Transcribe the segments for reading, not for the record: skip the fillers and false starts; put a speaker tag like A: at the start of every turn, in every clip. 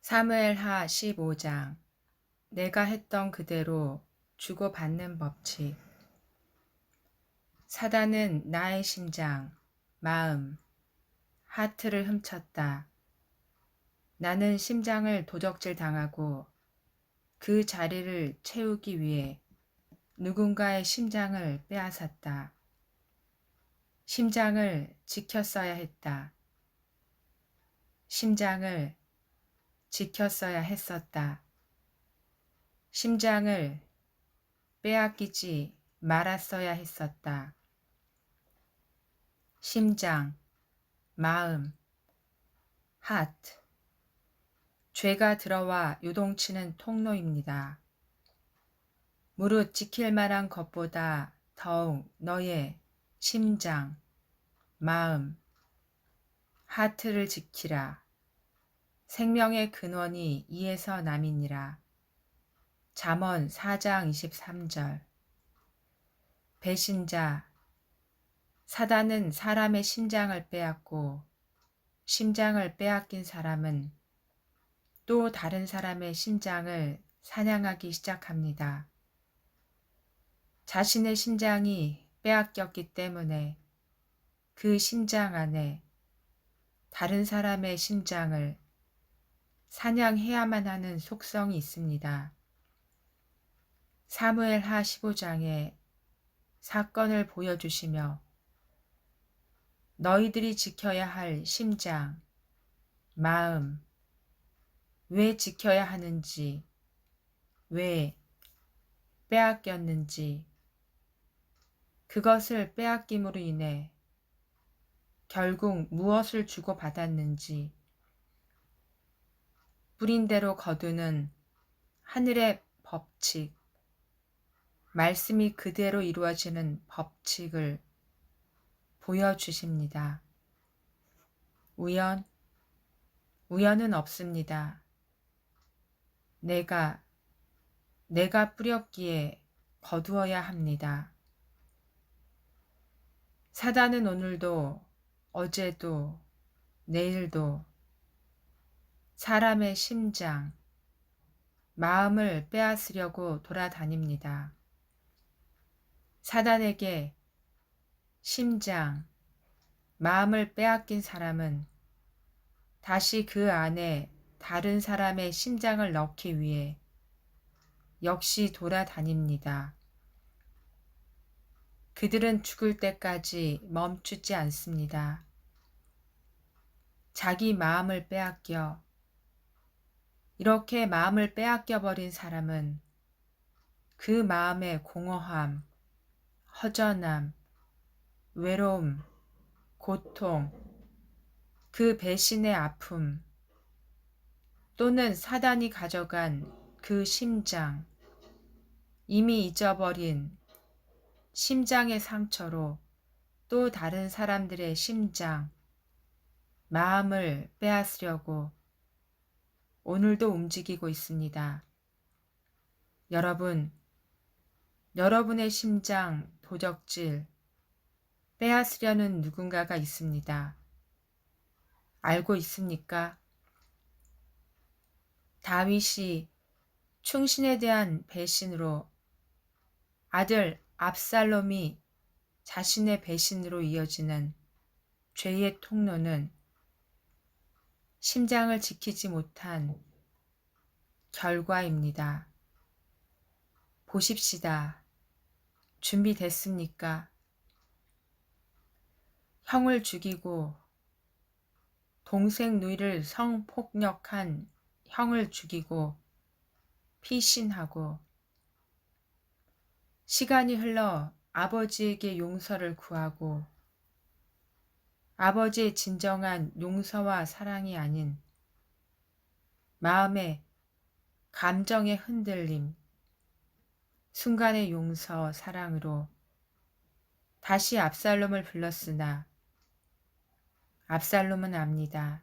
A: 사무엘하 15장. 내가 했던 그대로 주고받는 법칙. 사단은 나의 심장, 마음, 하트를 훔쳤다. 나는 심장을 도적질 당하고 그 자리를 채우기 위해 누군가의 심장을 빼앗았다. 심장을 지켰어야 했다. 심장을 지켰어야 했었다. 심장을 빼앗기지 말았어야 했었다. 심장, 마음, 하트. 죄가 들어와 요동치는 통로입니다. 무릇 지킬 만한 것보다 더욱 너의 심장, 마음, 하트를 지키라. 생명의 근원이 이에서 남이니라. 잠언 4장 23절. 배신자. 사단은 사람의 심장을 빼앗고 심장을 빼앗긴 사람은 또 다른 사람의 심장을 사냥하기 시작합니다. 자신의 심장이 빼앗겼기 때문에 그 심장 안에 다른 사람의 심장을 사냥해야만 하는 속성이 있습니다. 사무엘하 15장에 사건을 보여주시며 너희들이 지켜야 할 심장, 마음, 왜 지켜야 하는지, 왜 빼앗겼는지, 그것을 빼앗김으로 인해 결국 무엇을 주고받았는지, 뿌린 대로 거두는 하늘의 법칙, 말씀이 그대로 이루어지는 법칙을 보여주십니다. 우연은 없습니다. 내가 뿌렸기에 거두어야 합니다. 사단은 오늘도 어제도 내일도 사람의 심장, 마음을 빼앗으려고 돌아다닙니다. 사단에게 심장, 마음을 빼앗긴 사람은 다시 그 안에 다른 사람의 심장을 넣기 위해 역시 돌아다닙니다. 그들은 죽을 때까지 멈추지 않습니다. 자기 마음을 빼앗겨 이렇게 마음을 빼앗겨 버린 사람은 그 마음의 공허함, 허전함, 외로움, 고통, 그 배신의 아픔, 또는 사단이 가져간 그 심장, 이미 잊어버린 심장의 상처로 또 다른 사람들의 심장, 마음을 빼앗으려고 오늘도 움직이고 있습니다. 여러분의 심장 도적질 빼앗으려는 누군가가 있습니다. 알고 있습니까? 다윗이 충신에 대한 배신으로 아들 압살롬이 자신의 배신으로 이어지는 죄의 통로는 심장을 지키지 못한 결과입니다. 보십시다. 준비됐습니까? 형을 죽이고 동생 누이를 성폭력한 형을 죽이고 피신하고 시간이 흘러 아버지에게 용서를 구하고 아버지의 진정한 용서와 사랑이 아닌 마음의 감정의 흔들림, 순간의 용서, 사랑으로 다시 압살롬을 불렀으나 압살롬은 압니다.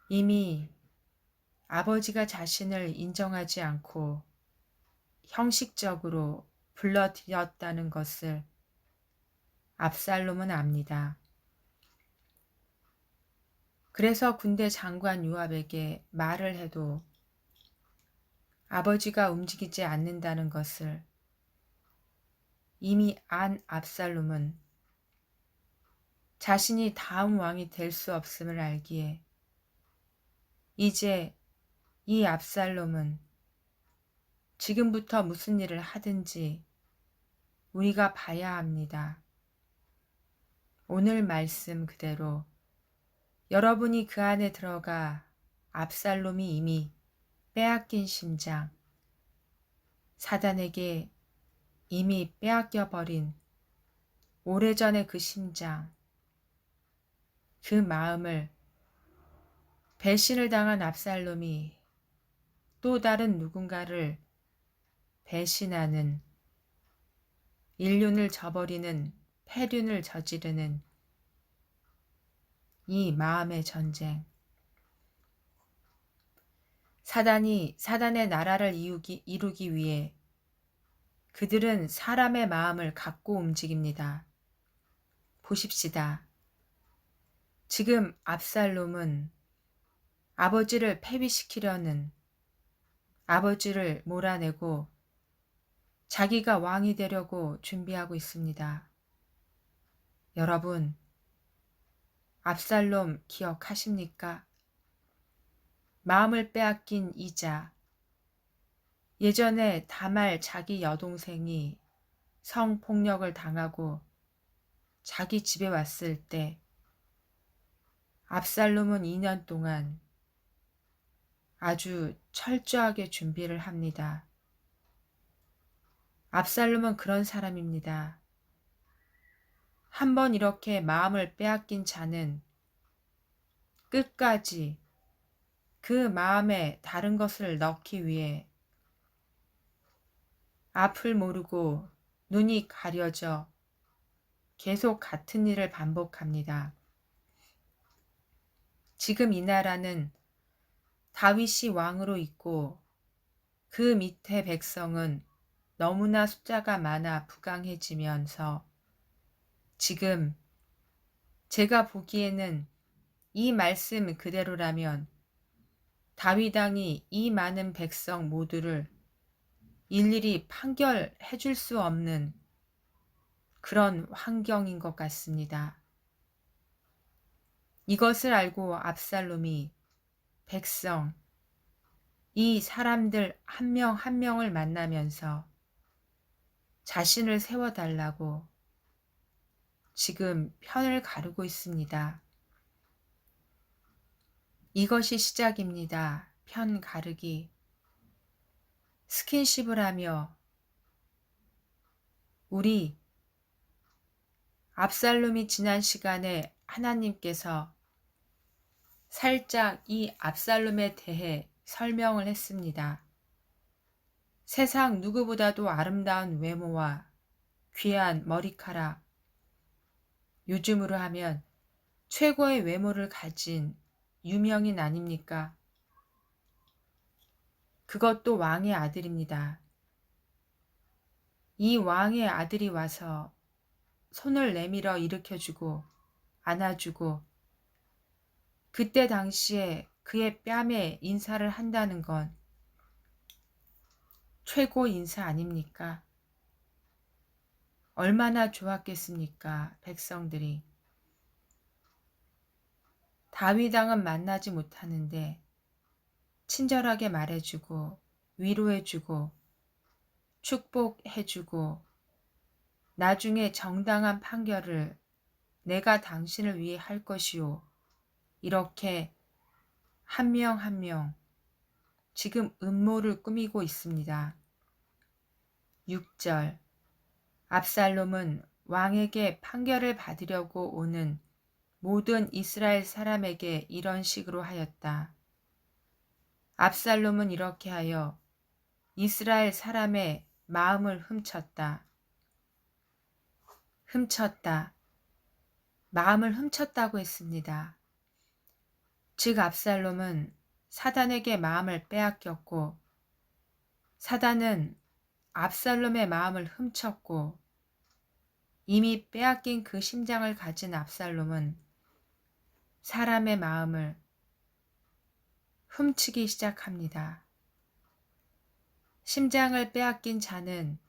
A: 이미 아버지가 자신을 인정하지 않고 형식적으로 불러들였다는 것을 압살롬은 압니다. 그래서 군대 장관 요압에게 말을 해도 아버지가 움직이지 않는다는 것을 이미 안 압살롬은 자신이 다음 왕이 될 수 없음을 알기에 이제 이 압살롬은 지금부터 무슨 일을 하든지 우리가 봐야 합니다. 오늘 말씀 그대로 여러분이 그 안에 들어가 압살롬이 이미 빼앗긴 심장, 사단에게 이미 빼앗겨 버린 오래전의 그 심장, 그 마음을 배신을 당한 압살롬이 또 다른 누군가를 배신하는 인륜을 저버리는 패륜을 저지르는 이 마음의 전쟁. 사단이 사단의 나라를 이루기 위해 그들은 사람의 마음을 갖고 움직입니다. 보십시다. 지금 압살롬은 아버지를 패위시키려는, 아버지를 몰아내고 자기가 왕이 되려고 준비하고 있습니다. 여러분, 압살롬 기억하십니까? 마음을 빼앗긴 이자, 예전에 다말 자기 여동생이 성폭력을 당하고 자기 집에 왔을 때 압살롬은 2년 동안 아주 철저하게 준비를 합니다. 압살롬은 그런 사람입니다. 한번 이렇게 마음을 빼앗긴 자는 끝까지 그 마음에 다른 것을 넣기 위해 앞을 모르고 눈이 가려져 계속 같은 일을 반복합니다. 지금 이 나라는 다윗이 왕으로 있고 그 밑에 백성은 너무나 숫자가 많아 부강해지면서 지금 제가 보기에는 이 말씀 그대로라면 다윗 왕이 이 많은 백성 모두를 일일이 판결해 줄 수 없는 그런 환경인 것 같습니다. 이것을 알고 압살롬이 백성, 이 사람들 한 명 한 명을 만나면서 자신을 세워달라고 지금 편을 가르고 있습니다. 이것이 시작입니다. 편 가르기. 스킨십을 하며 우리 압살롬이 지난 시간에 하나님께서 살짝 이 압살롬에 대해 설명을 했습니다. 세상 누구보다도 아름다운 외모와 귀한 머리카락, 요즘으로 하면 최고의 외모를 가진 유명인 아닙니까? 그것도 왕의 아들입니다. 이 왕의 아들이 와서 손을 내밀어 일으켜주고 안아주고 그때 당시에 그의 뺨에 인사를 한다는 건 최고 인사 아닙니까? 얼마나 좋았겠습니까, 백성들이. 다윗 왕은 만나지 못하는데 친절하게 말해주고 위로해주고 축복해주고 나중에 정당한 판결을 내가 당신을 위해 할 것이요. 이렇게 한 명 한 명 지금 음모를 꾸미고 있습니다. 6절 압살롬은 왕에게 판결을 받으려고 오는 모든 이스라엘 사람에게 이런 식으로 하였다. 압살롬은 이렇게 하여 이스라엘 사람의 마음을 훔쳤다. 훔쳤다. 마음을 훔쳤다고 했습니다. 즉 압살롬은 사단에게 마음을 빼앗겼고 사단은 압살롬의 마음을 훔쳤고 이미 빼앗긴 그 심장을 가진 압살롬은 사람의 마음을 훔치기 시작합니다. 심장을 빼앗긴 자는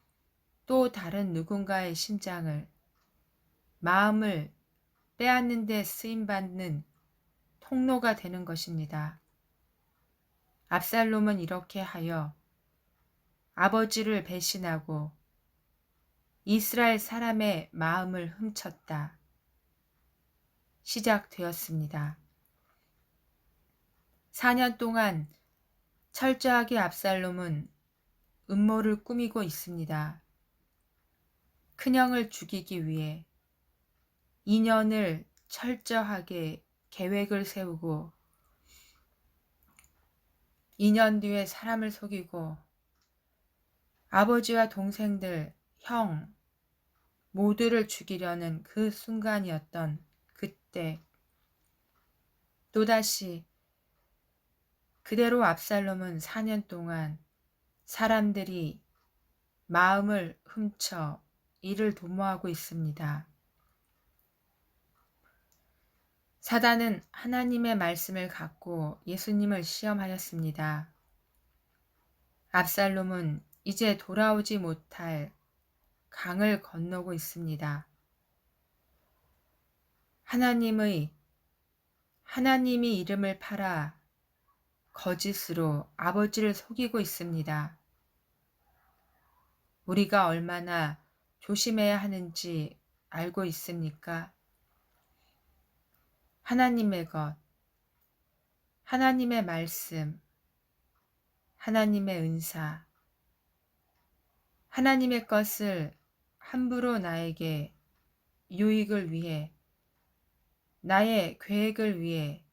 A: 또 다른 누군가의 심장을, 마음을 빼앗는 데 쓰임받는 통로가 되는 것입니다. 압살롬은 이렇게 하여 아버지를 배신하고 이스라엘 사람의 마음을 훔쳤다. 시작되었습니다. 4년 동안 철저하게 압살롬은 음모를 꾸미고 있습니다. 큰형을 죽이기 위해 2년을 철저하게 계획을 세우고 2년 뒤에 사람을 속이고 아버지와 동생들, 형 모두를 죽이려는 그 순간이었던 그때 또다시 그대로 압살롬은 4년 동안 사람들이 마음을 훔쳐 이를 도모하고 있습니다. 사단은 하나님의 말씀을 갖고 예수님을 시험하였습니다. 압살롬은 이제 돌아오지 못할 강을 건너고 있습니다. 하나님이 이름을 팔아 거짓으로 아버지를 속이고 있습니다. 우리가 얼마나 조심해야 하는지 알고 있습니까? 하나님의 것, 하나님의 말씀, 하나님의 은사, 하나님의 것을 함부로 나에게 유익을 위해, 나의 계획을 위해,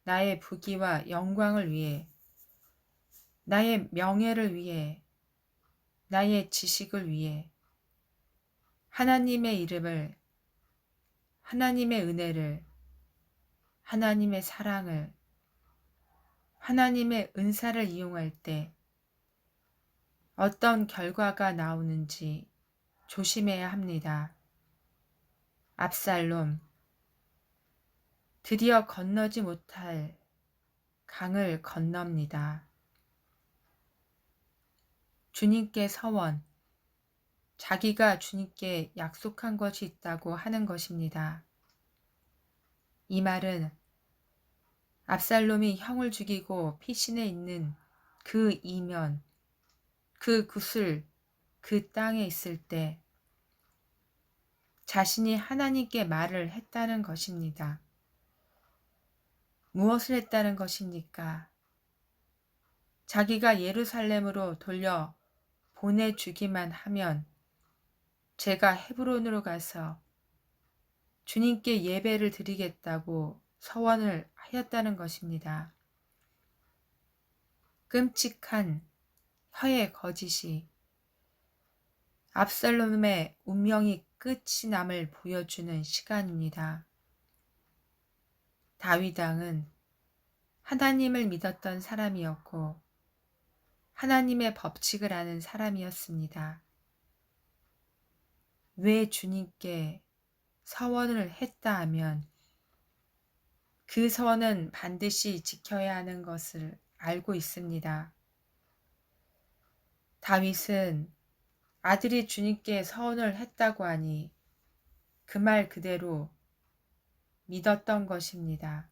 A: 나의 부귀와 영광을 위해, 나의 명예를 위해, 나의 지식을 위해 하나님의 이름을, 하나님의 은혜를, 하나님의 사랑을, 하나님의 은사를 이용할 때 어떤 결과가 나오는지 조심해야 합니다. 압살롬, 드디어 건너지 못할 강을 건넙니다. 주님께 서원, 자기가 주님께 약속한 것이 있다고 하는 것입니다. 이 말은 압살롬이 형을 죽이고 피신해 있는 그 이면, 그 구슬, 그 땅에 있을 때 자신이 하나님께 말을 했다는 것입니다. 무엇을 했다는 것입니까? 자기가 예루살렘으로 돌려 보내주기만 하면 제가 헤브론으로 가서 주님께 예배를 드리겠다고 서원을 하였다는 것입니다. 끔찍한 혀의 거짓이 압살롬의 운명이 끝이 남을 보여주는 시간입니다. 다윗 왕은 하나님을 믿었던 사람이었고 하나님의 법칙을 아는 사람이었습니다. 왜 주님께 서원을 했다 하면 그 서원은 반드시 지켜야 하는 것을 알고 있습니다. 다윗은 아들이 주님께 서원을 했다고 하니 그 말 그대로 믿었던 것입니다.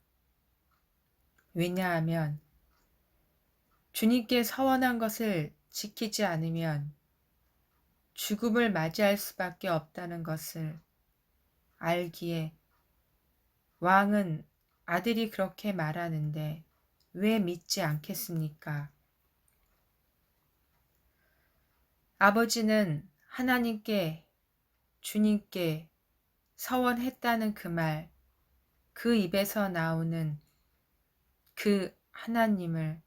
A: 왜냐하면 주님께 서원한 것을 지키지 않으면 죽음을 맞이할 수밖에 없다는 것을 알기에 왕은 아들이 그렇게 말하는데 왜 믿지 않겠습니까? 아버지는 하나님께, 주님께 서원했다는 그 말, 그 입에서 나오는 그 하나님을,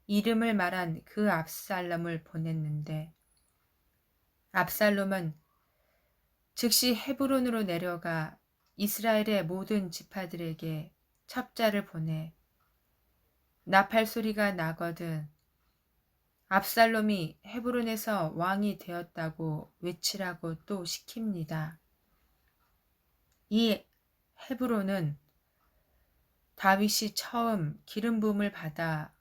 A: 이름을 말한 그 압살롬을 보냈는데 압살롬은 즉시 헤브론으로 내려가 이스라엘의 모든 지파들에게 첩자를 보내 나팔 소리가 나거든 압살롬이 헤브론에서 왕이 되었다고 외치라고 또 시킵니다. 이 헤브론은 다윗이 처음 기름 부음을 받아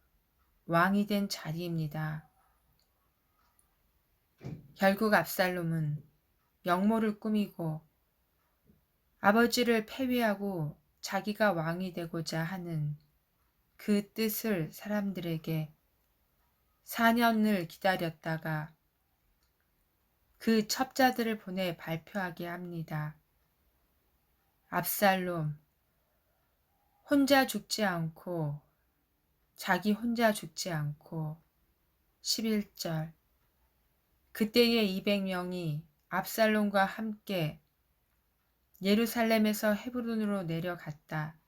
A: 왕이 된 자리입니다. 결국 압살롬은 영모를 꾸미고 아버지를 패위하고 자기가 왕이 되고자 하는 그 뜻을 사람들에게 4년을 기다렸다가 그 첩자들을 보내 발표하게 합니다. 압살롬, 혼자 죽지 않고 자기 혼자 죽지 않고 11절 그때에 200명이 압살롬과 함께 예루살렘에서 헤브론으로 내려갔다.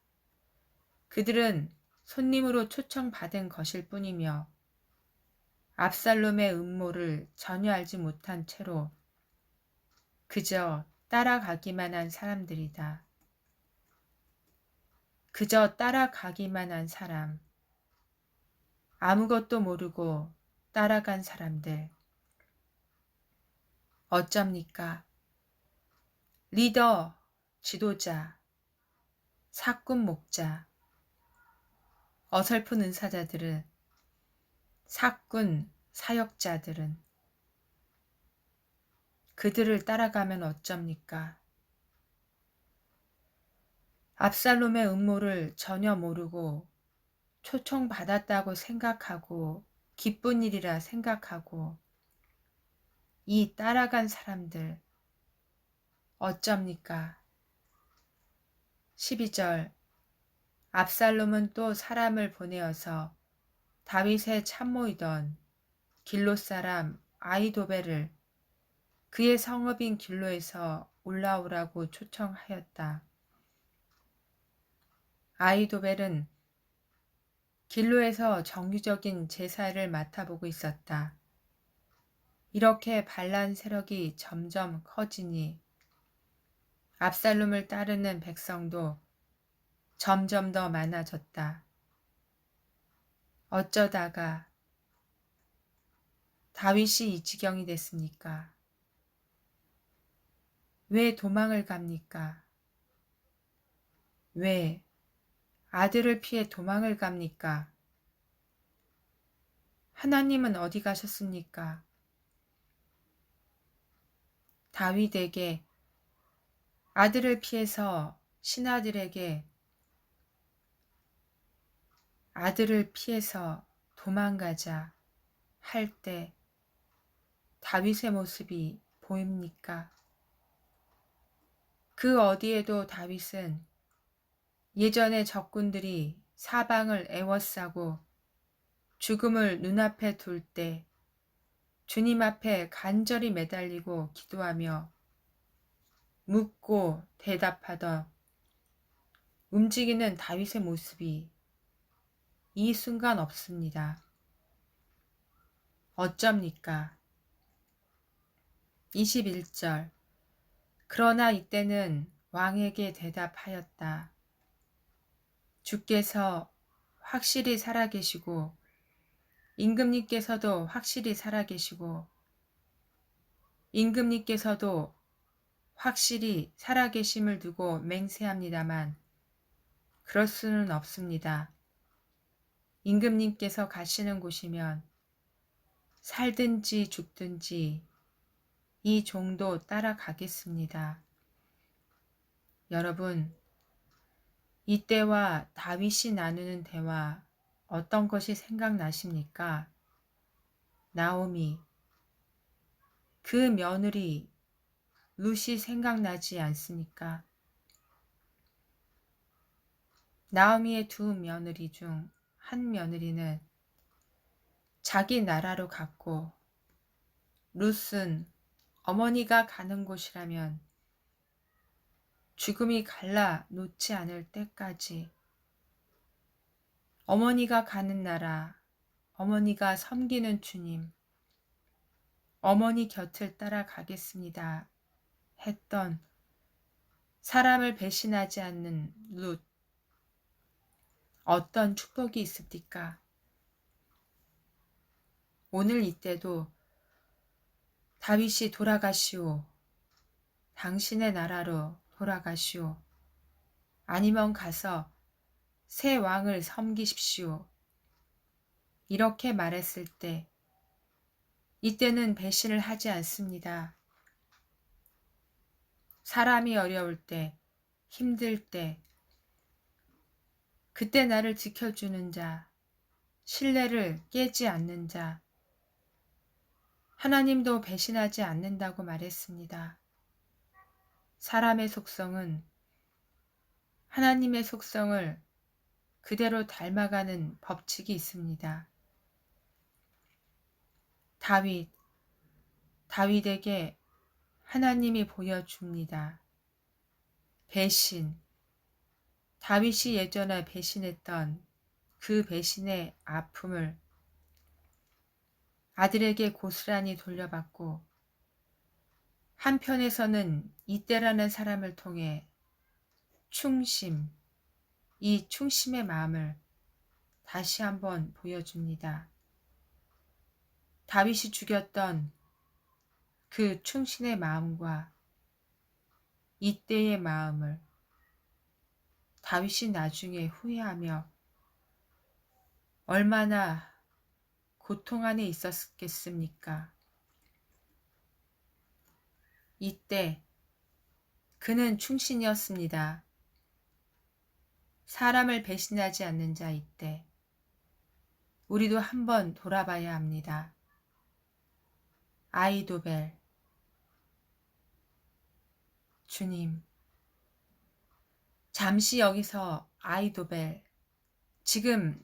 A: 그들은 손님으로 초청받은 것일 뿐이며 압살롬의 음모를 전혀 알지 못한 채로 그저 따라가기만 한 사람들이다. 그저 따라가기만 한 사람, 아무것도 모르고 따라간 사람들. 어쩝니까? 리더, 지도자, 사꾼 목자, 어설픈 은사자들은, 사꾼, 사역자들은 그들을 따라가면 어쩝니까? 압살롬의 음모를 전혀 모르고 초청받았다고 생각하고 기쁜 일이라 생각하고 이 따라간 사람들 어쩝니까? 12절 압살롬은 또 사람을 보내어서 다윗의 참모이던 길로 사람 아히도벨을 그의 성읍인 길로에서 올라오라고 초청하였다. 아히도벨은 길로에서 정규적인 제사를 맡아보고 있었다. 이렇게 반란 세력이 점점 커지니 압살롬을 따르는 백성도 점점 더 많아졌다. 어쩌다가 다윗이 이 지경이 됐습니까? 왜 도망을 갑니까? 왜 아들을 피해 도망을 갑니까? 하나님은 어디 가셨습니까? 다윗에게 아들을 피해서 신하들에게 아들을 피해서 도망가자 할 때 다윗의 모습이 보입니까? 그 어디에도 다윗은 예전에 적군들이 사방을 에워싸고 죽음을 눈앞에 둘 때 주님 앞에 간절히 매달리고 기도하며 묻고 대답하던 움직이는 다윗의 모습이 이 순간 없습니다. 어쩝니까? 21절 그러나 이때는 왕에게 대답하였다. 주께서 확실히 살아계시고 임금님께서도 확실히 살아계시고 임금님께서도 확실히 살아계심을 두고 맹세합니다만 그럴 수는 없습니다. 임금님께서 가시는 곳이면 살든지 죽든지 이 종도 따라가겠습니다. 여러분, 이때와 다윗이 나누는 대화 어떤 것이 생각나십니까? 나오미, 그 며느리 룻이 생각나지 않습니까? 나오미의 두 며느리 중 한 며느리는 자기 나라로 갔고 룻은 어머니가 가는 곳이라면 죽음이 갈라 놓지 않을 때까지 어머니가 가는 나라, 어머니가 섬기는 주님, 어머니 곁을 따라가겠습니다 했던 사람을 배신하지 않는 룻. 어떤 축복이 있습니까? 오늘 이때도 다윗이 돌아가시오. 당신의 나라로 돌아가시오. 아니면 가서 새 왕을 섬기십시오. 이렇게 말했을 때 이때는 배신을 하지 않습니다. 사람이 어려울 때, 힘들 때, 그때 나를 지켜주는 자, 신뢰를 깨지 않는 자, 하나님도 배신하지 않는다고 말했습니다. 사람의 속성은 하나님의 속성을 그대로 닮아가는 법칙이 있습니다. 다윗에게 하나님이 보여줍니다. 배신. 다윗이 예전에 배신했던 그 배신의 아픔을 아들에게 고스란히 돌려받고 한편에서는 이때라는 사람을 통해 이 충심의 마음을 다시 한번 보여줍니다. 다윗이 죽였던 그 충신의 마음과 이때의 마음을 다윗이 나중에 후회하며 얼마나 고통 안에 있었겠습니까? 이때 그는 충신이었습니다. 사람을 배신하지 않는 자 이때 우리도 한번 돌아봐야 합니다. 아이도벨, 주님, 잠시 여기서 아이도벨, 지금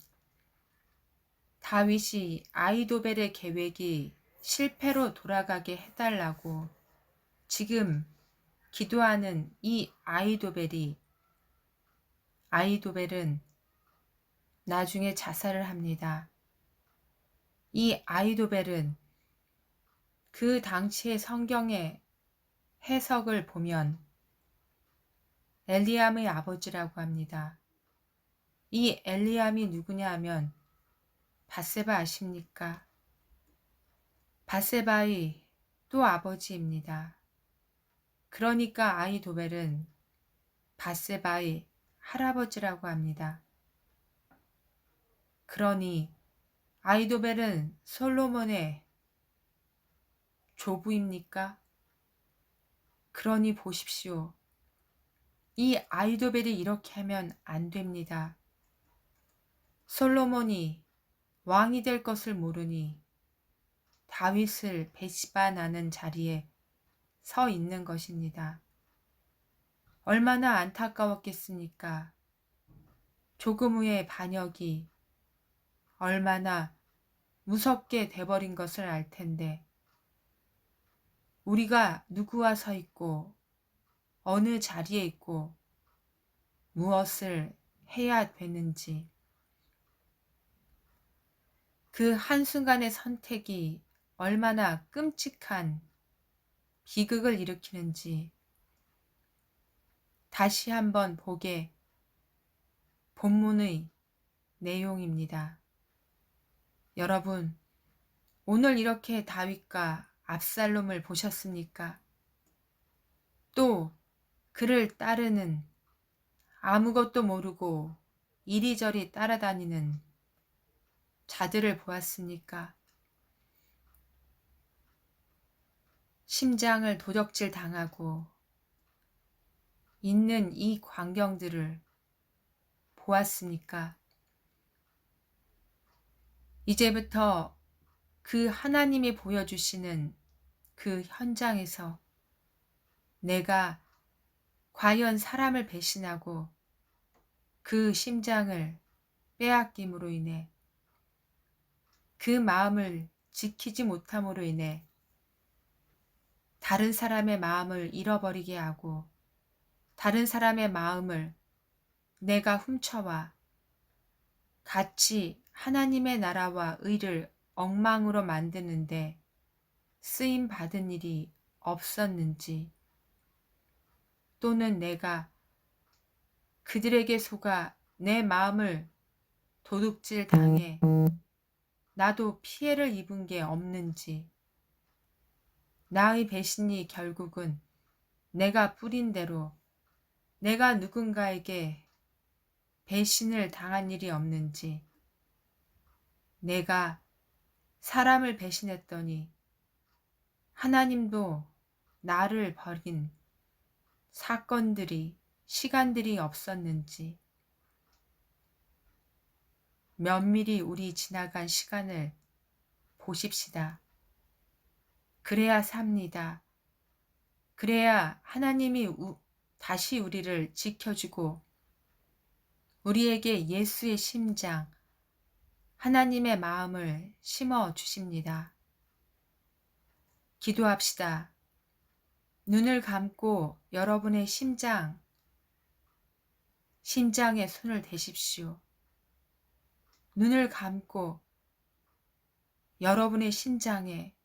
A: 다윗이 아이도벨의 계획이 실패로 돌아가게 해달라고 지금 기도하는 이 아이도벨은 나중에 자살을 합니다. 이 아이도벨은 그 당시의 성경의 해석을 보면 엘리암의 아버지라고 합니다. 이 엘리암이 누구냐 하면 밧세바 아십니까? 밧세바의 또 아버지입니다. 그러니까 아이도벨은 밧세바의 할아버지라고 합니다. 그러니 아이도벨은 솔로몬의 조부입니까? 그러니 보십시오. 이 아이도벨이 이렇게 하면 안 됩니다. 솔로몬이 왕이 될 것을 모르니 다윗을 배반하는 자리에 서 있는 것입니다. 얼마나 안타까웠겠습니까? 조금 후에 반역이 얼마나 무섭게 돼버린 것을 알 텐데 우리가 누구와 서 있고 어느 자리에 있고 무엇을 해야 되는지 그 한순간의 선택이 얼마나 끔찍한 비극을 일으키는지 다시 한번 보게 본문의 내용입니다. 여러분, 오늘 이렇게 다윗과 압살롬을 보셨습니까? 또 그를 따르는 아무것도 모르고 이리저리 따라다니는 자들을 보았습니까? 심장을 도적질 당하고 있는 이 광경들을 보았습니까? 이제부터 그 하나님이 보여주시는 그 현장에서 내가 과연 사람을 배신하고 그 심장을 빼앗김으로 인해 그 마음을 지키지 못함으로 인해 다른 사람의 마음을 잃어버리게 하고 다른 사람의 마음을 내가 훔쳐와 같이 하나님의 나라와 의를 엉망으로 만드는데 쓰임 받은 일이 없었는지 또는 내가 그들에게 속아 내 마음을 도둑질 당해 나도 피해를 입은 게 없는지 나의 배신이 결국은 내가 뿌린 대로 내가 누군가에게 배신을 당한 일이 없는지, 내가 사람을 배신했더니 하나님도 나를 버린 사건들이, 시간들이 없었는지, 면밀히 우리 지나간 시간을 보십시다. 그래야 삽니다. 그래야 하나님이 다시 우리를 지켜주고 우리에게 예수의 심장, 하나님의 마음을 심어 주십니다. 기도합시다. 눈을 감고 여러분의 심장에 손을 대십시오. 눈을 감고 여러분의 심장에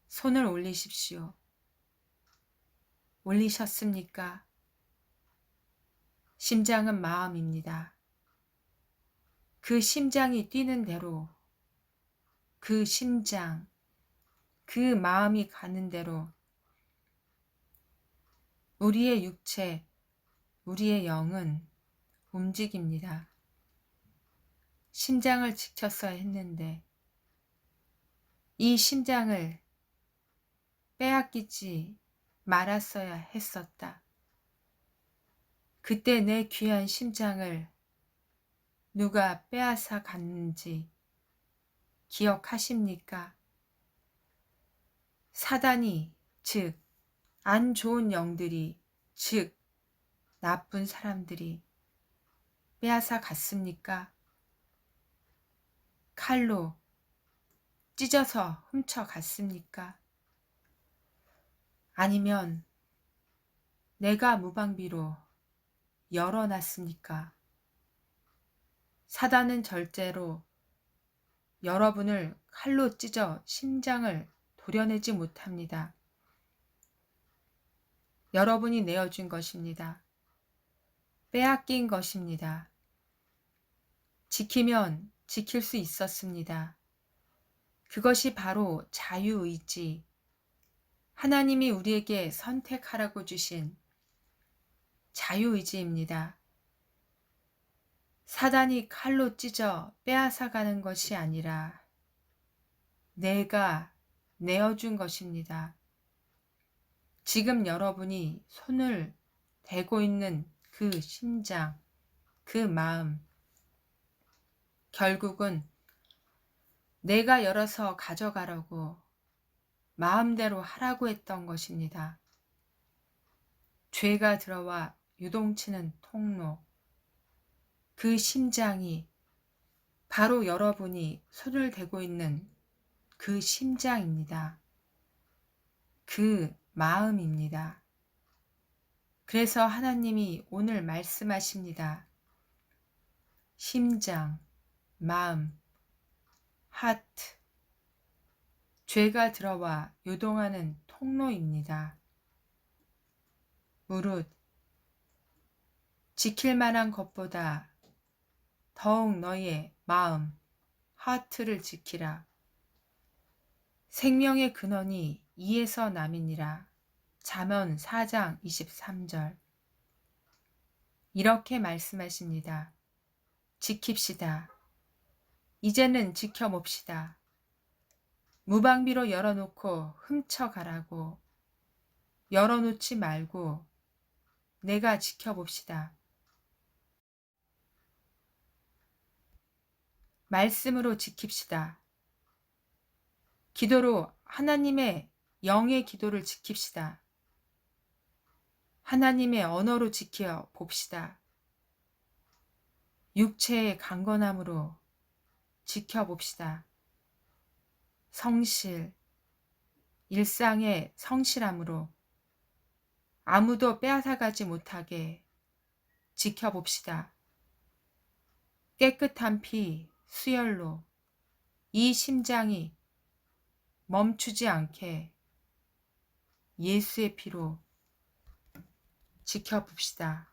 A: 손을 올리십시오. 올리셨습니까? 심장은 마음입니다. 그 심장이 뛰는 대로, 그 심장, 그 마음이 가는 대로 우리의 육체, 우리의 영은 움직입니다. 심장을 지켰어야 했는데 이 심장을 빼앗기지 말았어야 했었다. 그때 내 귀한 심장을 누가 빼앗아 갔는지 기억하십니까? 사단이, 즉 안 좋은 영들이, 즉 나쁜 사람들이 빼앗아 갔습니까? 칼로 찢어서 훔쳐 갔습니까? 아니면 내가 무방비로 열어놨습니까? 사단은 절대로 여러분을 칼로 찢어 심장을 도려내지 못합니다. 여러분이 내어준 것입니다. 빼앗긴 것입니다. 지키면 지킬 수 있었습니다. 그것이 바로 자유의지, 하나님이 우리에게 선택하라고 주신 자유의지입니다. 사단이 칼로 찢어 빼앗아가는 것이 아니라 내가 내어준 것입니다. 지금 여러분이 손을 대고 있는 그 심장, 그 마음, 결국은 내가 열어서 가져가라고 마음대로 하라고 했던 것입니다. 죄가 들어와 유동치는 통로, 그 심장이 바로 여러분이 손을 대고 있는 그 심장입니다. 그 마음입니다. 그래서 하나님이 오늘 말씀하십니다. 심장, 마음, 하트, 죄가 들어와 요동하는 통로입니다. 무릇 지킬 만한 것보다 더욱 너의 마음, 하트를 지키라. 생명의 근원이 이에서 남이니라. 잠언 4장 23절. 이렇게 말씀하십니다. 지킵시다. 이제는 지켜봅시다. 무방비로 열어놓고 훔쳐가라고 열어놓지 말고 내가 지켜봅시다. 말씀으로 지킵시다. 기도로 하나님의 영의 기도를 지킵시다. 하나님의 언어로 지켜봅시다. 육체의 강건함으로 지켜봅시다. 성실, 일상의 성실함으로 아무도 빼앗아가지 못하게 지켜봅시다. 깨끗한 피, 수혈로 이 심장이 멈추지 않게 예수의 피로 지켜봅시다.